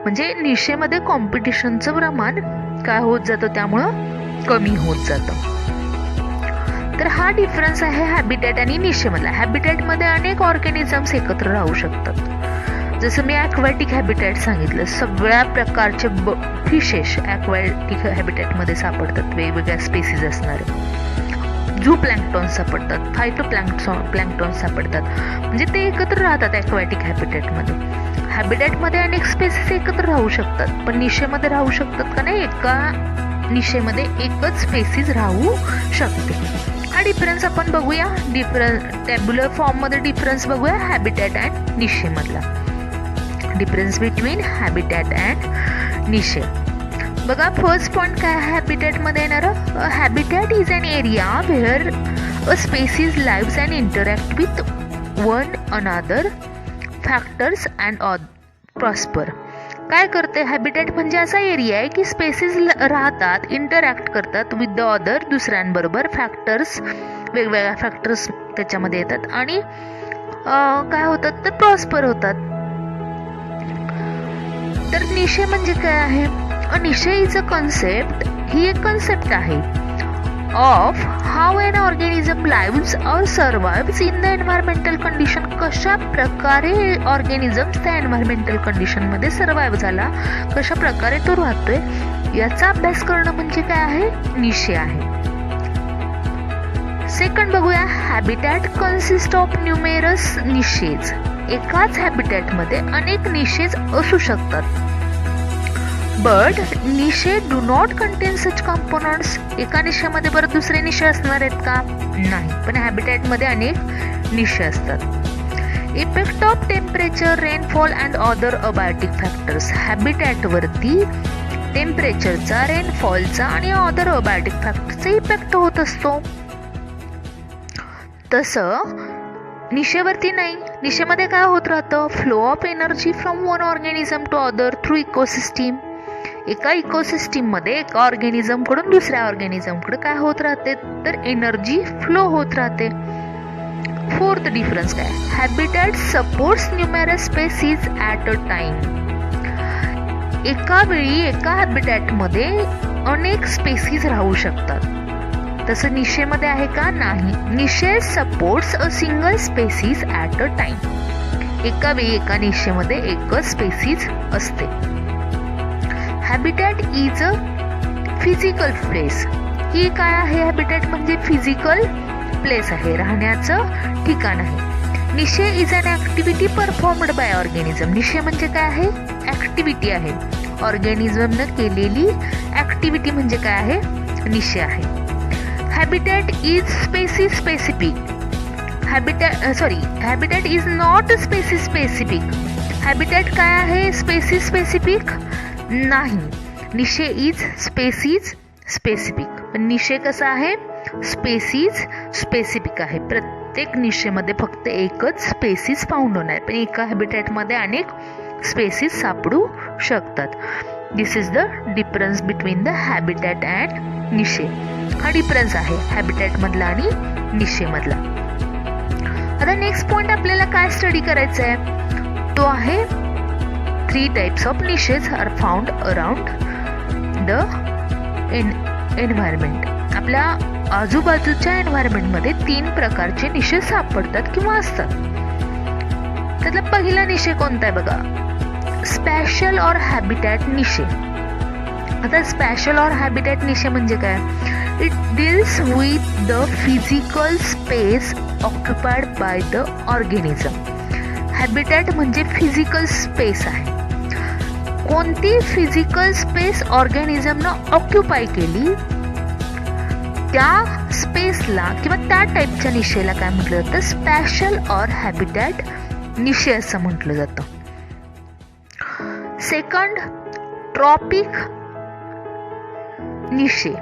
म्हणजे निशेमध्ये कॉम्पिटिशनचं प्रमाण काय होत जातं, त्यामुळं कमी होत जातं. तर हा डिफरन्स आहे हॅबिटॅट आणि निशेमधला. हॅबिटॅटमध्ये अनेक ऑर्गॅनिझम्स एकत्र राहू शकतात. जसं मी ॲक्वॅटिक हॅबिटॅट सांगितलं, सगळ्या प्रकारचे फिशेस ॲक्वॅटिक हॅबिटॅटमध्ये सापडतात, वेगवेगळ्या स्पेसीज असणारे. झू प्लँक्टॉन सापडतात, फायटोप्लँक्टॉन सापडतात. म्हणजे ते एकत्र राहतात ॲक्वॅटिक हॅबिटॅटमध्ये. हॅबिटॅटमध्ये अनेक स्पेसीज एकत्र राहू शकतात, पण निशेमध्ये राहू शकतात का? नाही. एका निशेमध्ये एकच स्पेसीज राहू शकते. हा डिफरन्स आपण बघूया. टॅब्युलर फॉर्ममध्ये डिफरन्स बघूया हॅबिटॅट अँड निशेमधला. Difference between habitat and niche. बघा फर्स्ट पॉइंट काय आहे हॅबिटॅटमध्ये येणारं? Habitat is an area where a species lives and interact with one another factors and prosper. काय करते हॅबिटॅट? म्हणजे असा एरिया आहे की स्पेसीज राहतात, इंटरॅक्ट करतात विथ द अदर, दुसऱ्यांबरोबर. फॅक्टर्स, वेगवेगळ्या फॅक्टर्स त्याच्यामध्ये येतात आणि काय होतात तर प्रॉस्पर होतात. तर निशे म्हणजे काय आहे? निशे इज अ कन्सेप्ट, ही एक कन्सेप्ट आहे of how an organism lives or survives in the environmental condition. कशा प्रकारे ऑर्गॅनिझम्स त्या एन्व्हायरमेंटल कंडिशनमध्ये सर्वाइव्ह झाला, कशा प्रकारे तो राहतोय, याचा अभ्यास करणं म्हणजे काय आहे? निशे आहे. सेकंड बघूया, habitat consist of numerous niches. एकाच हॅबिटॅटमध्ये अनेक निशेज असू शकतात. But niche do not contain such components. एका निशेमध्ये परत दुसरे निशे असणार आहेत का? नाही. पण हॅबिटॅटमध्ये अनेक निशे असतात. Effect of temperature, rainfall and other abiotic factors. हॅबिटॅटवरती टेम्परेचरचा, रेनफॉलचा आणि अदर अबायोटिक फॅक्टरचा इफेक्ट होत असतो. तसं निशेवरती नाही. निशेमध्ये काय होत राहतं? Flow of energy from one organism to other through ecosystem. एका इकोसिस्टीममध्ये एका ऑर्गॅनिझमकडून दुसऱ्या ऑर्गॅनिझमकडे काय होत राहते? तर एनर्जी फ्लो होत राहते. फोर्थ डिफरन्स काय? Habitat supports numerous species at a time. एका वेळी एका हॅबिटॅटमध्ये अनेक स्पेसीज राहू शकतात. तसं निशेमध्ये आहे का? नाही. Niche supports a single species at a time. एका वेळी एका निशेमध्ये एकच स्पेसीज असते. Habitat is a physical place. ही काय आहे? हॅबिटॅट म्हणजे फिजिकल प्लेस आहे, राहण्याचं ठिकाण आहे. Niche is an activity performed by organism. Niche म्हणजे काय आहे? ॲक्टिव्हिटी आहे. ऑर्गॅनिझमनं केलेली ॲक्टिव्हिटी म्हणजे काय आहे? निशे आहे. Habitat is species specific. Habitat is not species specific. Habitat काय आहे? स्पेसीज स्पेसिफिक नाही. निशे इज स्पेसीज स्पेसिफिक. निशे कसा आहे? स्पेसीज स्पेसिफिक आहे. प्रत्येक निशेमध्ये फक्त एकच स्पेसीज फाउंड होणार, पण एका हॅबिटॅटमध्ये अनेक स्पेसीज सापडू शकतात. This is the difference between the habitat and niche. हा डिफरन्स आहे हॅबिटॅटमधला आणि निशेमधला. आता नेक्स्ट पॉइंट आपल्याला काय स्टडी करायचा आहे? तो आहे 3 types of niches are found around the environment. आपल्या आजूबाजूच्या एन्व्हायरमेंटमध्ये 3 प्रकारचे निशे सापडतात किंवा असतात. त्यातला पहिला निशे कोणता आहे बघा? Spatial or habitat niche. आता स्पॅशल ऑर हॅबिटॅट निशे म्हणजे काय? It deals with the physical space occupied by the organism. Habitat म्हणजे फिजिकल स्पेस आहे. कोणती फिजिकल स्पेस ऑर्गॅनिझमनं ऑक्युपाय केली त्या स्पेसला किंवा त्या टाईपच्या निशेला काय म्हटलं जातं? स्पॅशल ऑर हॅबिटॅट निशे असं म्हटलं जातं. Second, trophic niche.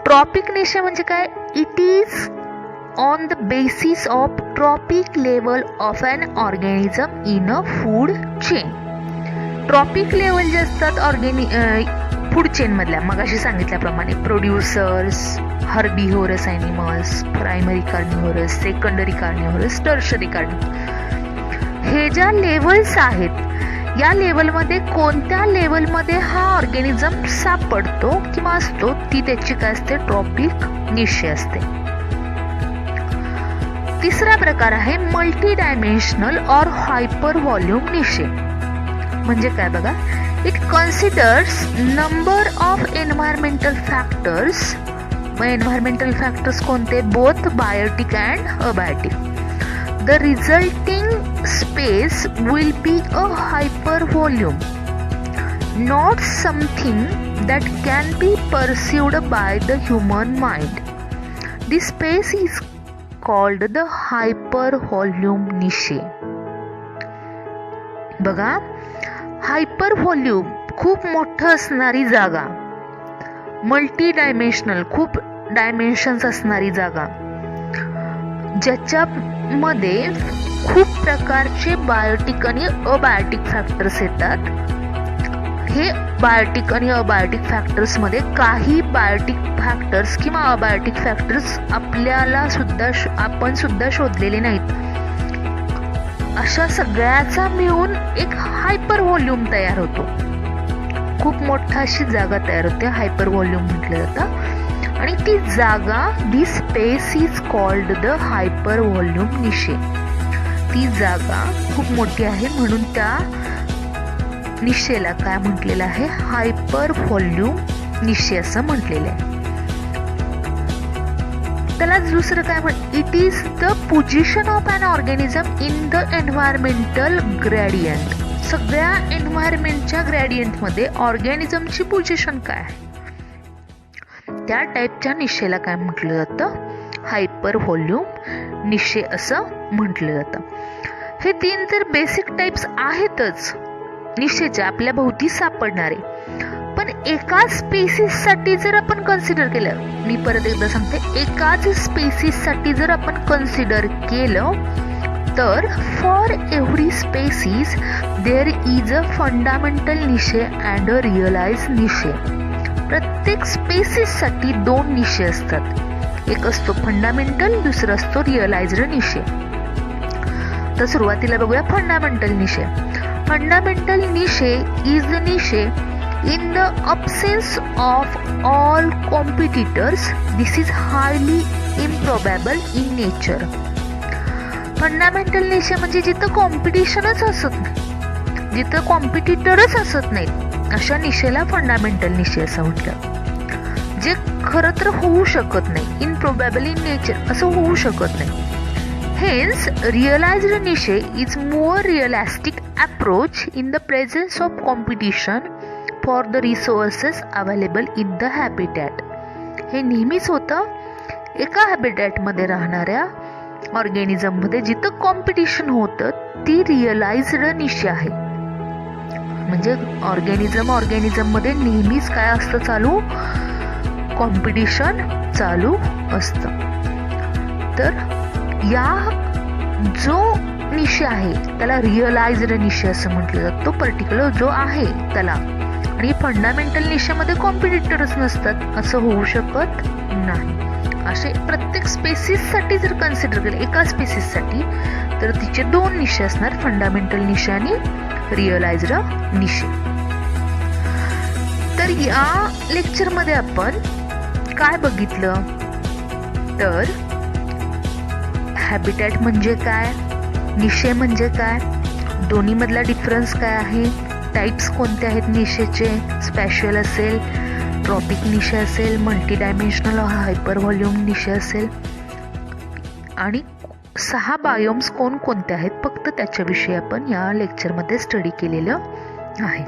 Trophic niche म्हणजे काय? It is on the basis of trophic level of an organism in a food chain. Trophic level जे असतात फूड चेन मधल्या, मगाशी सांगितल्याप्रमाणे producers, herbivorous animals, primary carnivorous, secondary carnivorous, tertiary carnivorous, हे ज्या levels आहेत या लेवलमध्ये कोणत्या लेवलमध्ये हा ऑर्गॅनिझम सापडतो किंवा असतो ती त्याची काय असते? ट्रॉपिक निशे असते. तिसरा प्रकार आहे multidimensional or hypervolume niche. म्हणजे काय बघा? It considers number of environmental factors. मग एन्व्हायरमेंटल फॅक्टर्स कोणते? Both biotic and abiotic. The resulting space will be a hypervolume, not something that can be perceived by the human mind. This space is called the hypervolume niche. बघा, हायपरव्हॉल्यूम खूप मोठं असणारी जागा, multi dimensional खूप dimensions असणारी जागा, ज्याच्यामध्ये खूप प्रकारचे बायोटिक आणि अबायोटिक फॅक्टर्स येतात. हे बायोटिक आणि अबायोटिक फॅक्टर्समध्ये काही बायोटिक फॅक्टर्स किंवा अबायोटिक फॅक्टर्स आपण सुद्धा शोधलेले नाहीत. अशा सगळ्याचा मिळून एक हायपर व्हॉल्यूम तयार होतो. खूप मोठा अशी जागा तयार होते, हायपर व्हॉल्यूम म्हटलं जातं. आणि ती जागा, the space is called the hypervolume niche. ती जागा खूप मोठी आहे म्हणून त्या निशेला काय म्हटलेलं आहे? हायपर व्हॉल्यूम निशे असं म्हटलेलं आहे. त्याला दुसरं काय it is the position of an organism in the environmental gradient. सगळ्या एन्व्हायरमेंटच्या ग्रेडियंटमध्ये ऑर्गॅनिझमची पोझिशन काय आहे, त्या टाईपच्या निशेला काय म्हटलं जातं, हायपर व्हॉल्यूम निशे असं म्हटलं जातं. हे 3 तर बेसिक टाइप्स आहेतच निशेचे आपल्या भोवती सापडणारे, पण एकाच स्पेसिससाठी जर आपण कन्सिडर केलं, मी परत एकदा सांगते, एकाच स्पेसिससाठी जर आपण कन्सिडर केलं तर for every species there is a fundamental niche and a realise niche. प्रत्येक स्पेसिससाठी 2 निशे असतात, एक असतो फंडामेंटल, दुसरा असतो रिअलाइज्ड निशे. तर सुरुवातीला बघूया fundamental niche. Fundamental niche is the niche in the absence of all competitors. This is highly improbable in nature. Fundamental niche म्हणजे जिथं कॉम्पिटिशनच असत नाही, जिथं कॉम्पिटिटरच असत नाहीत, अशा निशेला फंडामेंटल निशे असं म्हटलं. जे खरं तर होऊ शकत नाही, इनप्रोबॅबल इन नेचर, असं होऊ शकत नाही. Hence, realized niche is more realistic approach in the presence of competition for the resources available in the habitat. हे नेहमीच होतं एका हॅबिटॅटमध्ये राहणाऱ्या ऑर्गॅनिझममध्ये जिथं कॉम्पिटिशन होतं, ती रिअलाइज्ड निशे आहे. म्हणजे ऑर्गॅनिझममध्ये नेहमीच काय असतं चालू, कॉम्पिटिशन चालू असतं. तर या जो निशे आहे त्याला रिअलाइज्ड निशे असं म्हटलं जातं, तो पर्टिक्युलर जो आहे त्याला. आणि फंडामेंटल निशेमध्ये कॉम्पिटिटरच नसतात, असं होऊ शकत नाही. असे प्रत्येक स्पेसिससाठी जर कन्सिडर केलं, एका स्पेसिससाठी, तर तिचे 2 निशे असणार, फंडामेंटल निशे आणि रिअलाइज्ड निशे. तर या लेक्चरमध्ये आपण काय बघितलं, तर हॅबिटॅट म्हणजे काय, निशे म्हणजे काय, दोन्हीमधला डिफरन्स काय आहे, टाइप्स कोणते आहेत निशेचे, स्पॅशियल असेल, ट्रॉपिक निशे असेल, मल्टी डायमेन्शनल हायपर व्हॉल्यूम निशे असेल, आणि 6 बायोम्स कोणते आहेत, फक्त त्याच्याविषयी आपण या लेक्चरमध्ये स्टडी केलेलं आहे.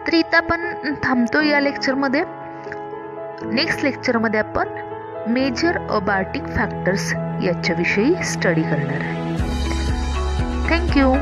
तर इथं आपण थांबतो या लेक्चरमध्ये. नेक्स्ट लेक्चरमध्ये आपण मेजर अबार्टिक फॅक्टर्स याच्याविषयी स्टडी करणार आहे. थँक्यू.